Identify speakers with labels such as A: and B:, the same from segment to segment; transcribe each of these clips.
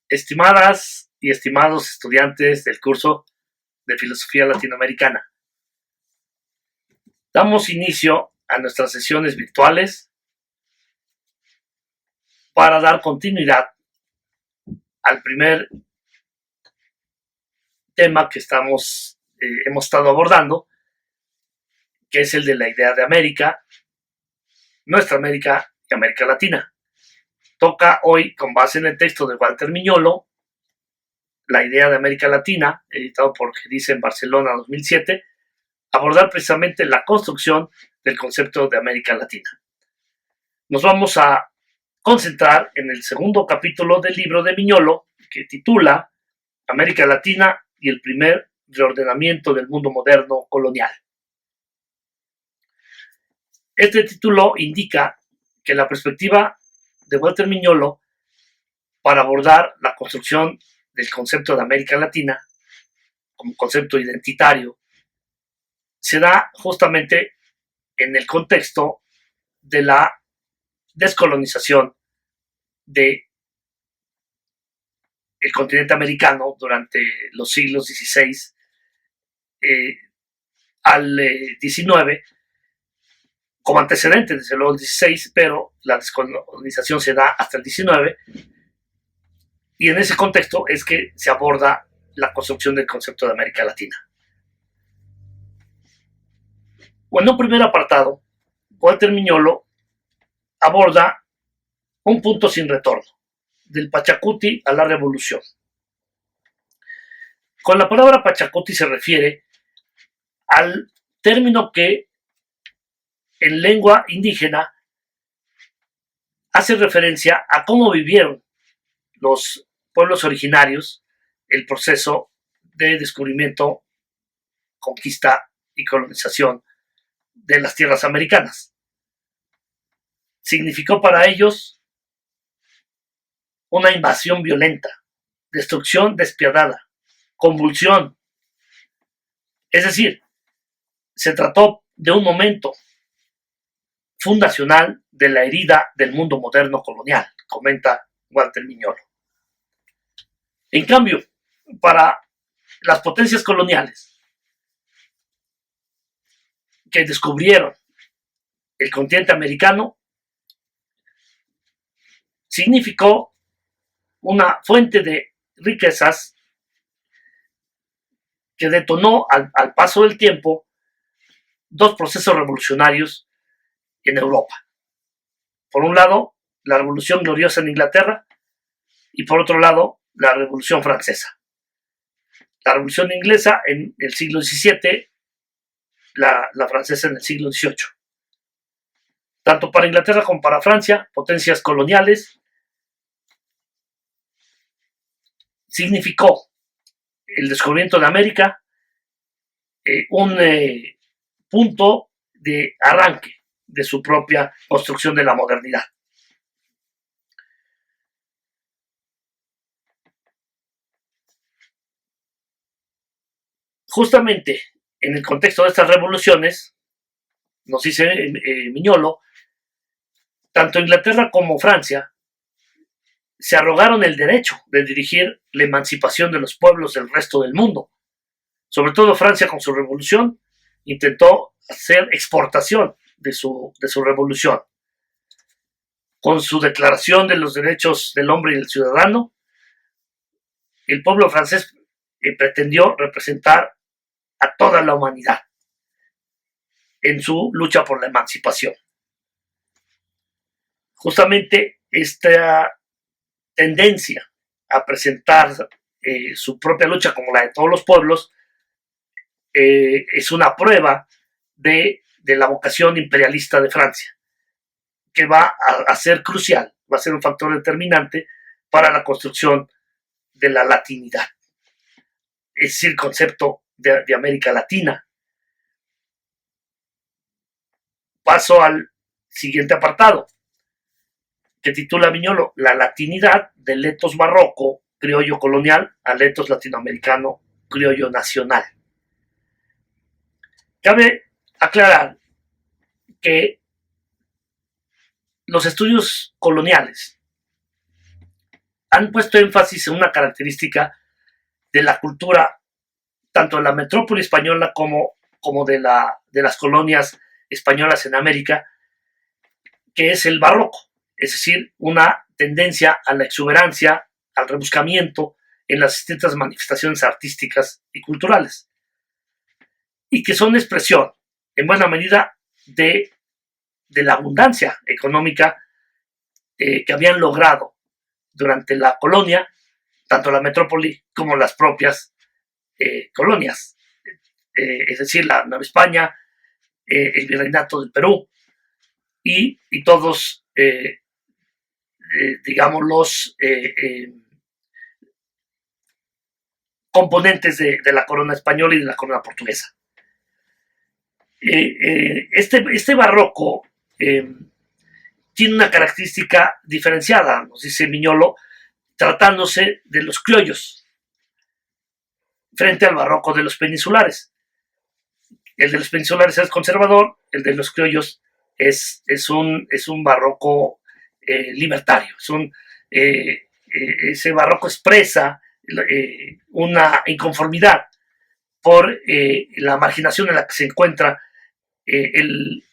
A: Estimadas y estimados estudiantes del curso de Filosofía Latinoamericana, damos inicio a nuestras sesiones virtuales para dar continuidad al primer tema que hemos estado abordando, que es el de la idea de América, nuestra América y América Latina. Toca hoy, con base en el texto de Walter Miñolo, La idea de América Latina, editado por Gedice en Barcelona 2007, abordar precisamente la construcción del concepto de América Latina. Nos vamos a concentrar en el segundo capítulo del libro de Miñolo, que titula América Latina y el primer reordenamiento del mundo moderno colonial. Este título indica que la perspectiva de Walter Miñolo para abordar la construcción del concepto de América Latina como concepto identitario se da justamente en el contexto de la descolonización del continente americano durante los siglos XVI al XIX, como antecedente desde luego el XVI, pero la descolonización se da hasta el XIX, y en ese contexto es que se aborda la construcción del concepto de América Latina. En un primer apartado, Walter Miñolo aborda un punto sin retorno, del Pachacuti a la revolución. Con la palabra Pachacuti se refiere al término que en lengua indígena hace referencia a cómo vivieron los pueblos originarios el proceso de descubrimiento, conquista y colonización de las tierras americanas. Significó para ellos una invasión violenta, destrucción despiadada, convulsión. Es decir, se trató de un momento fundacional de la herida del mundo moderno colonial, comenta Walter Miñolo. En cambio, para las potencias coloniales que descubrieron el continente americano, significó una fuente de riquezas que detonó al paso del tiempo dos procesos revolucionarios en Europa. Por un lado, la Revolución Gloriosa en Inglaterra, y por otro lado, la Revolución Francesa. La Revolución Inglesa en el siglo XVII, la francesa en el siglo XVIII. Tanto para Inglaterra como para Francia, potencias coloniales, significó el descubrimiento de América un punto de arranque de su propia construcción de la modernidad. Justamente en el contexto de estas revoluciones, nos dice Miñolo, tanto Inglaterra como Francia se arrogaron el derecho de dirigir la emancipación de los pueblos del resto del mundo. Sobre todo Francia, con su revolución, intentó hacer exportación de su revolución. Con su declaración de los derechos del hombre y del ciudadano, el pueblo francés pretendió representar a toda la humanidad en su lucha por la emancipación. Justamente esta tendencia a presentar su propia lucha como la de todos los pueblos es una prueba de la vocación imperialista de Francia, que va a ser crucial, va a ser un factor determinante para la construcción de la latinidad, es decir, el concepto de América Latina. Paso al siguiente apartado, que titula Miñolo La latinidad del etos barroco criollo colonial al etos latinoamericano criollo nacional. Cabe aclarar que los estudios coloniales han puesto énfasis en una característica de la cultura, tanto de la metrópoli española como de las colonias españolas en América, que es el barroco, es decir, una tendencia a la exuberancia, al rebuscamiento en las distintas manifestaciones artísticas y culturales, y que son expresión, en buena medida, de la abundancia económica que habían logrado durante la colonia, tanto la metrópoli como las propias colonias, es decir, la Nueva España, el Virreinato del Perú y todos, digamos, los componentes de la corona española y de la corona portuguesa. Este barroco tiene una característica diferenciada, nos dice Miñolo, tratándose de los criollos, frente al barroco de los peninsulares. El de los peninsulares es conservador, el de los criollos es un barroco libertario. Ese barroco expresa una inconformidad por la marginación en la que se encuentra el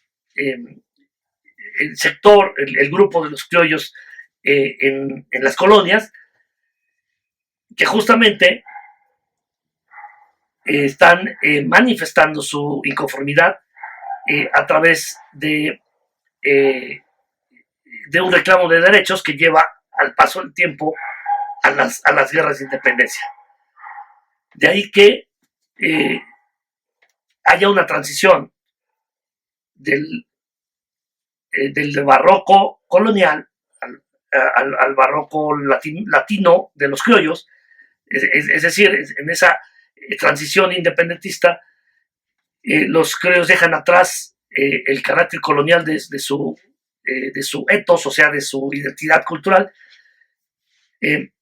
A: sector, el grupo de los criollos en las colonias, que justamente están manifestando su inconformidad a través de un reclamo de derechos que lleva al paso del tiempo a las guerras de independencia. De ahí que haya una transición del barroco colonial al barroco latino de los criollos, es decir, en esa transición independentista, los criollos dejan atrás el carácter colonial de su etos, o sea, de su identidad cultural,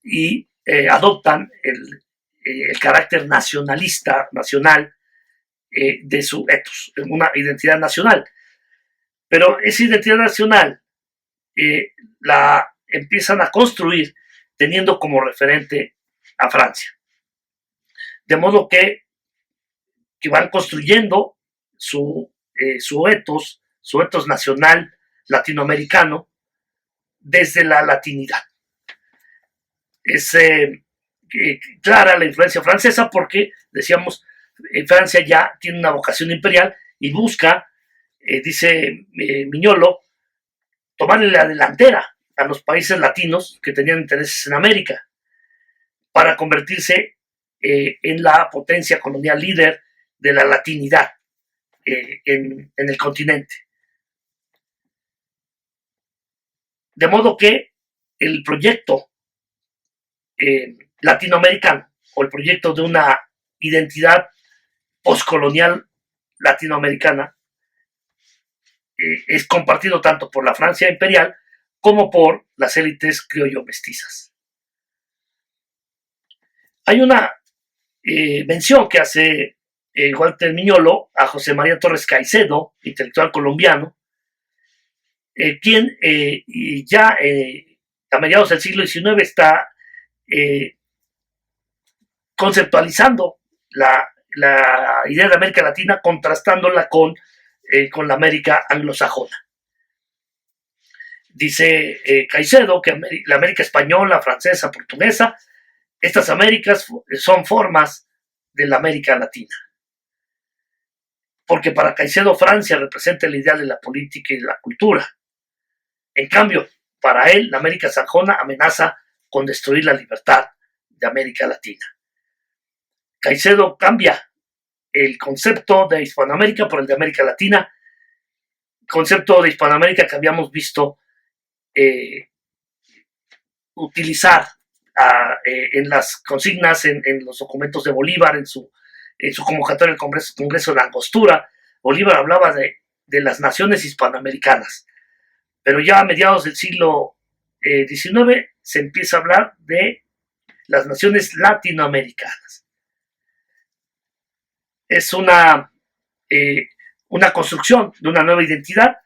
A: y adoptan el carácter nacionalista, nacional, de su etos, una identidad nacional. Pero esa identidad nacional la empiezan a construir teniendo como referente a Francia. De modo que van construyendo su etos nacional latinoamericano desde la latinidad. Es clara la influencia francesa porque, decíamos, Francia ya tiene una vocación imperial y busca, dice Miñolo, tomarle la delantera a los países latinos que tenían intereses en América para convertirse en la potencia colonial líder de la latinidad en el continente. De modo que el proyecto latinoamericano o el proyecto de una identidad postcolonial latinoamericana es compartido tanto por la Francia imperial como por las élites criollo-mestizas. Hay una mención que hace Walter Miñolo a José María Torres Caicedo, intelectual colombiano, quien ya a mediados del siglo XIX está conceptualizando la idea de América Latina, contrastándola con la América anglosajona. Dice Caicedo que la América española, francesa, portuguesa, estas Américas son formas de la América Latina. Porque para Caicedo Francia representa el ideal de la política y de la cultura. En cambio, para él, la América sajona amenaza con destruir la libertad de América Latina. Caicedo cambia el concepto de Hispanoamérica por el de América Latina, concepto de Hispanoamérica que habíamos visto utilizar en las consignas, en los documentos de Bolívar, en su convocatoria del Congreso de Angostura. Bolívar hablaba de las naciones hispanoamericanas, pero ya a mediados del siglo XIX se empieza a hablar de las naciones latinoamericanas. Es una construcción de una nueva identidad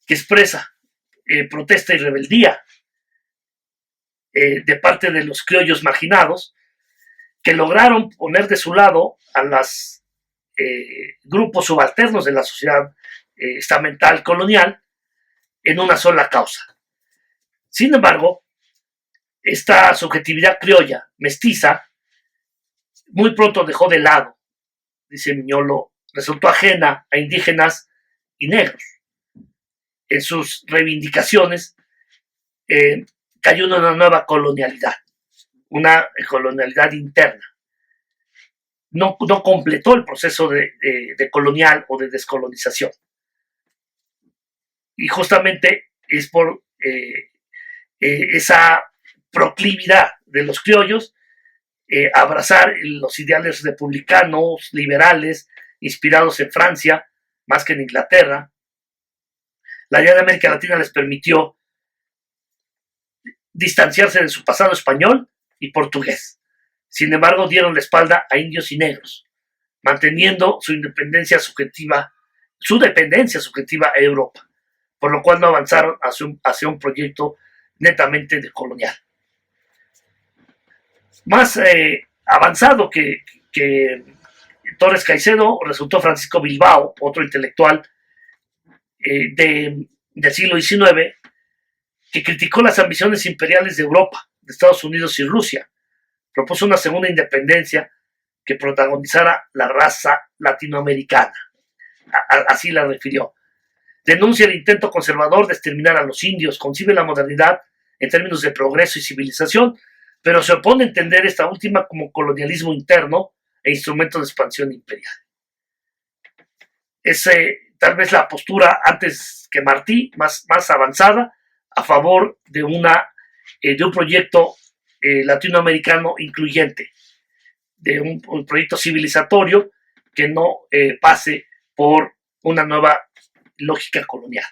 A: que expresa protesta y rebeldía de parte de los criollos marginados, que lograron poner de su lado a los grupos subalternos de la sociedad estamental colonial en una sola causa. Sin embargo, esta subjetividad criolla, mestiza, muy pronto dejó de lado, dice Miñolo, resultó ajena a indígenas y negros. En sus reivindicaciones cayó en una nueva colonialidad, una colonialidad interna. No completó el proceso de colonial o de descolonización. Y justamente es por esa proclividad de los criollos abrazar los ideales republicanos, liberales, inspirados en Francia, más que en Inglaterra. La idea de América Latina les permitió distanciarse de su pasado español y portugués. Sin embargo, dieron la espalda a indios y negros, manteniendo su dependencia subjetiva a Europa, por lo cual no avanzaron hacia un proyecto netamente de colonial. Más avanzado que Torres Caicedo resultó Francisco Bilbao, otro intelectual del siglo XIX, que criticó las ambiciones imperiales de Europa, de Estados Unidos y Rusia. Propuso una segunda independencia que protagonizara la raza latinoamericana. Así la refirió. Denuncia el intento conservador de exterminar a los indios, concibe la modernidad en términos de progreso y civilización, pero se opone a entender esta última como colonialismo interno e instrumento de expansión imperial. Es tal vez la postura antes que Martí, más avanzada, a favor de un proyecto latinoamericano incluyente, de un proyecto civilizatorio que no pase por una nueva lógica colonial.